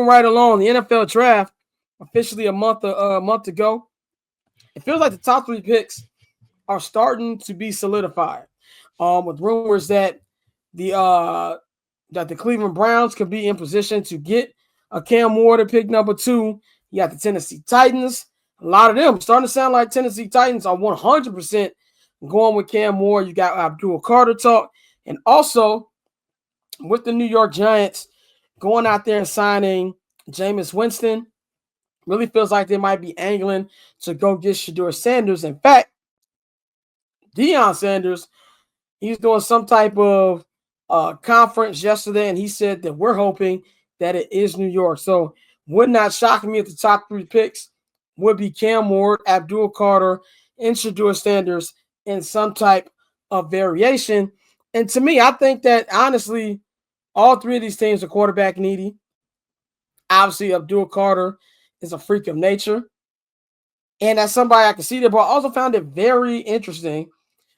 right along, the NFL draft officially a month ago. It feels like the top 3 picks are starting to be solidified. With rumors that the Cleveland Browns could be in position to get a Cam Ward at pick number 2. You got the Tennessee Titans. A lot of them starting to sound like Tennessee Titans are 100% going with Cam Ward. You got Abdul Carter talk. And also with the New York Giants going out there and signing Jameis Winston. Really feels like they might be angling to go get Shedeur Sanders. In fact, Deion Sanders, he's doing some type of conference yesterday, and he said that we're hoping that it is New York. So would not shock me if the top 3 picks would be Cam Ward, Abdul Carter, and Shedeur Sanders in some type of variation. And to me, I think that honestly, all 3 of these teams are quarterback needy. Obviously, Abdul Carter is a freak of nature. And as somebody I can see there, but I also found it very interesting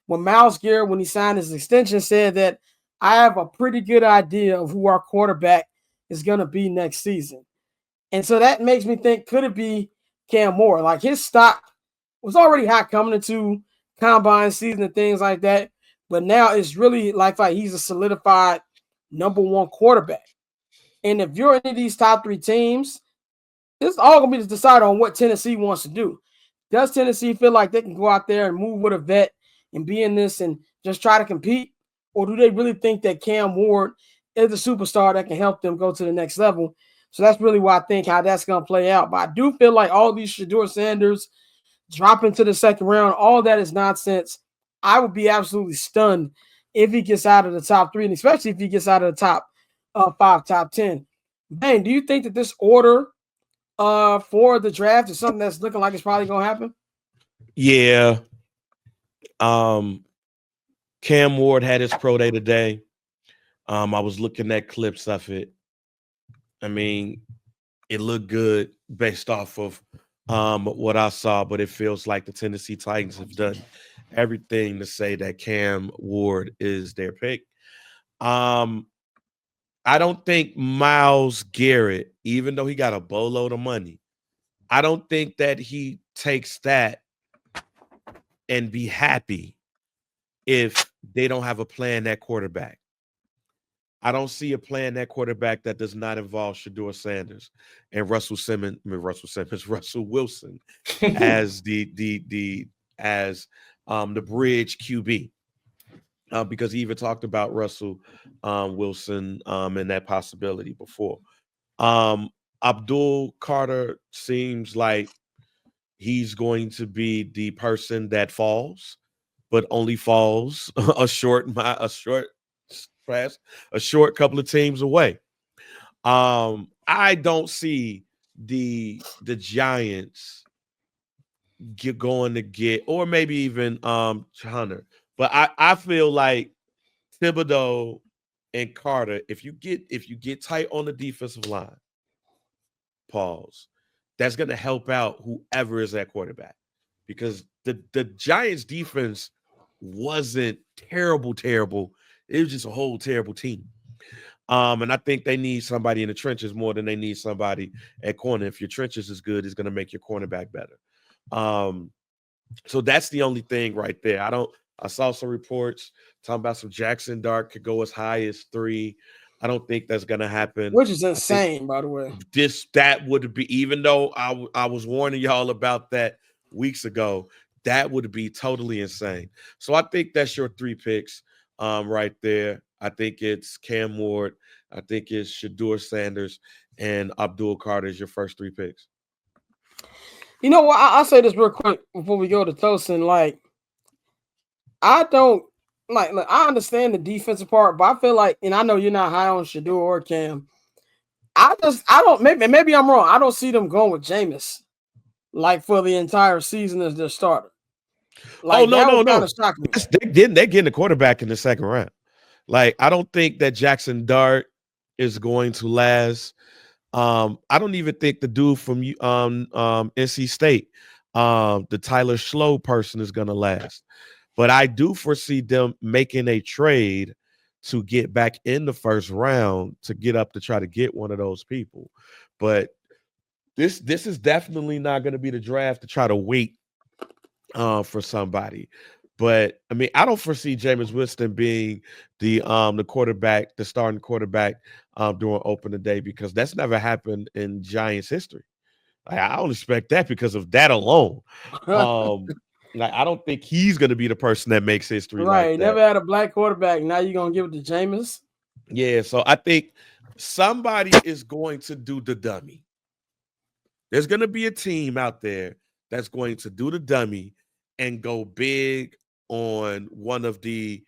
when Myles Garrett, when he signed his extension, said that I have a pretty good idea of who our quarterback is going to be next season. And so that makes me think, could it be Cam Moore? Like his stock was already hot coming into combine season and things like that. But now it's really like he's a solidified number 1 quarterback. And if you're any of these top 3 teams, it's all going to be decided on what Tennessee wants to do. Does Tennessee feel like they can go out there and move with a vet and be in this and just try to compete? Or do they really think that Cam Ward is a superstar that can help them go to the next level? So that's really why I think how that's going to play out. But I do feel like all these Shedeur Sanders dropping to the second round, all that is nonsense. I would be absolutely stunned if he gets out of the top 3, and especially if he gets out of the top 5, top 10. Bang, do you think that this order for the draft is something that's looking like it's probably going to happen? Yeah. Cam Ward had his pro day today. I was looking at clips of it. I mean, it looked good based off of what I saw, but it feels like the Tennessee Titans have done everything to say that Cam Ward is their pick. I don't think Myles Garrett, even though he got a boatload of money, I don't think that he takes that and be happy if they don't have a plan at quarterback. I don't see a plan at quarterback that does not involve Shedeur Sanders and Russell Wilson as the bridge QB. Because he even talked about Russell Wilson and that possibility before. Abdul Carter seems like he's going to be the person that falls, but only falls a short couple of teams away. I don't see the Giants going to get, or maybe even Hunter. But I feel like Thibodeau and Carter, if you get tight on the defensive line, pause, that's going to help out whoever is at quarterback, because the Giants defense wasn't terrible. It was just a whole terrible team. And I think they need somebody in the trenches more than they need somebody at corner. If your trenches is good, it's going to make your cornerback better. So that's the only thing right there. I saw some reports talking about some Jackson Dart could go as high as 3. I don't think that's going to happen. Which is insane, by the way. That would be, even though I was warning y'all about that weeks ago, that would be totally insane. So I think that's your 3 picks right there. I think it's Cam Ward. I think it's Shedeur Sanders, and Abdul Carter is your first 3 picks. You know what? I'll say this real quick before we go to Tosin. Like, I don't like I understand the defensive part, but I feel like, and I know you're not high on Shedeur or Cam. I don't, maybe I'm wrong. I don't see them going with Jameis like for the entire season as their starter. Like, no. They're getting a quarterback in the second round. Like, I don't think that Jackson Dart is going to last. I don't even think the dude from NC State, the Tyler Schlow person, is going to last. But I do foresee them making a trade to get back in the first round to get up to try to get one of those people. But this is definitely not going to be the draft to try to wait for somebody. But I mean, I don't foresee Jameis Winston being the quarterback, the starting quarterback during opening day, because that's never happened in Giants history. I don't expect that because of that alone. Like, I don't think he's going to be the person that makes history like that. Never had a black quarterback. Now you're going to give it to Jameis? Yeah, so I think somebody is going to do the dummy. There's going to be a team out there that's going to do the dummy and go big on one of the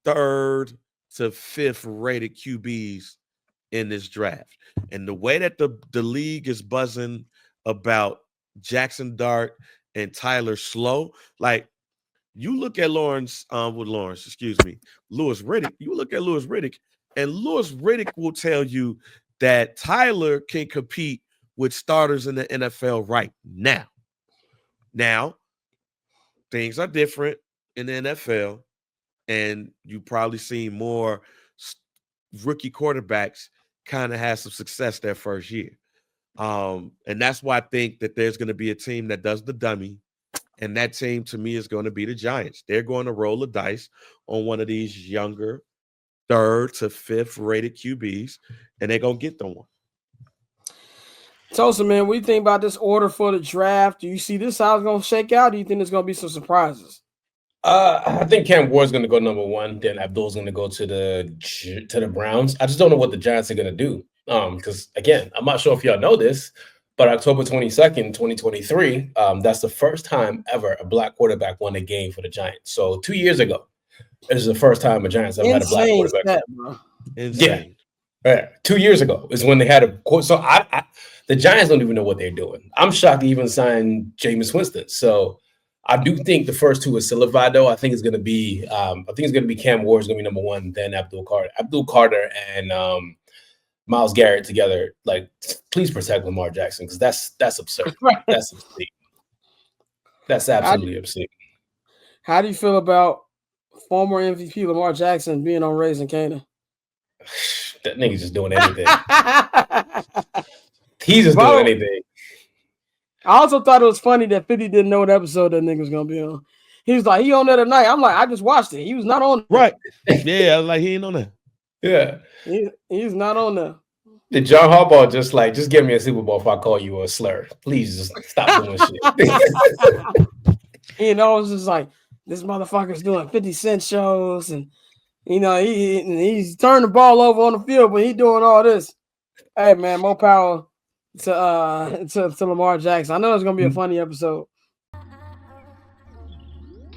3rd to 5th rated QBs in this draft. And the way that the league is buzzing about Jackson Dart and Tyler Slow, like, you look at Lewis Riddick. You look at Lewis Riddick, and Lewis Riddick will tell you that Tyler can compete with starters in the NFL right now. Now, things are different in the NFL, and you probably seen more rookie quarterbacks kind of have some success their first year. And that's why I think that there's going to be a team that does the dummy. And that team, to me, is going to be the Giants. They're going to roll the dice on one of these younger 3rd to 5th rated QBs, and they're going to get the one. Tosin, man, what do you think about this order for the draft? Do you see this how it's going to shake out? Do you think there's going to be some surprises? I think Cam Ward's going to go number 1. Then Abdul's going to go to the Browns. I just don't know what the Giants are going to do. Because, again, I'm not sure if y'all know this, but October 22nd, 2023, that's the first time ever a black quarterback won a game for the Giants. So 2 years ago, this is the first time a Giants ever had a black quarterback. Insane. Yeah. 2 years ago is when they had a – so the Giants don't even know what they're doing. I'm shocked to even sign Jameis Winston. So I do think the first 2 is solidified, though. I think it's going to be Cam Ward is going to be number 1, then Abdul Carter and Myles Garrett together. Like, please protect Lamar Jackson, because that's absurd. Right. That's obscene. That's absolutely obscene. How do you feel about former MVP Lamar Jackson being on Raising Canaan? That nigga's just doing anything. He's just doing anything. I also thought it was funny that 50 didn't know what episode that nigga was gonna be on. He was like, he on there tonight. I'm like, I just watched it. He was not on there. Right. Yeah, I was like, he ain't on there. Yeah. He's not on there. Did John Harbaugh just give me a Super Bowl if I call you a slur? Please just stop doing shit. You know, it's just like, this motherfucker's doing 50 Cent shows, and you know, he's turning the ball over on the field, but he doing all this. Hey man, more power to Lamar Jackson. I know it's gonna be a funny episode.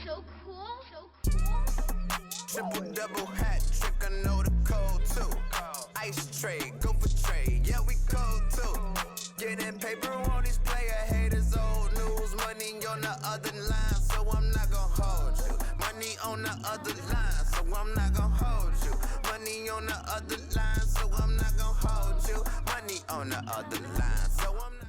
So cool. Triple double hat trick, I know the code too. Ice trade, go for trade, yeah we cold too. Getting paper on these player haters, old news, money on the other line, so I'm not gonna hold you. Money on the other line, so I'm not gonna hold you. Money on the other line, so I'm not gonna hold you. Money on the other line, so I'm not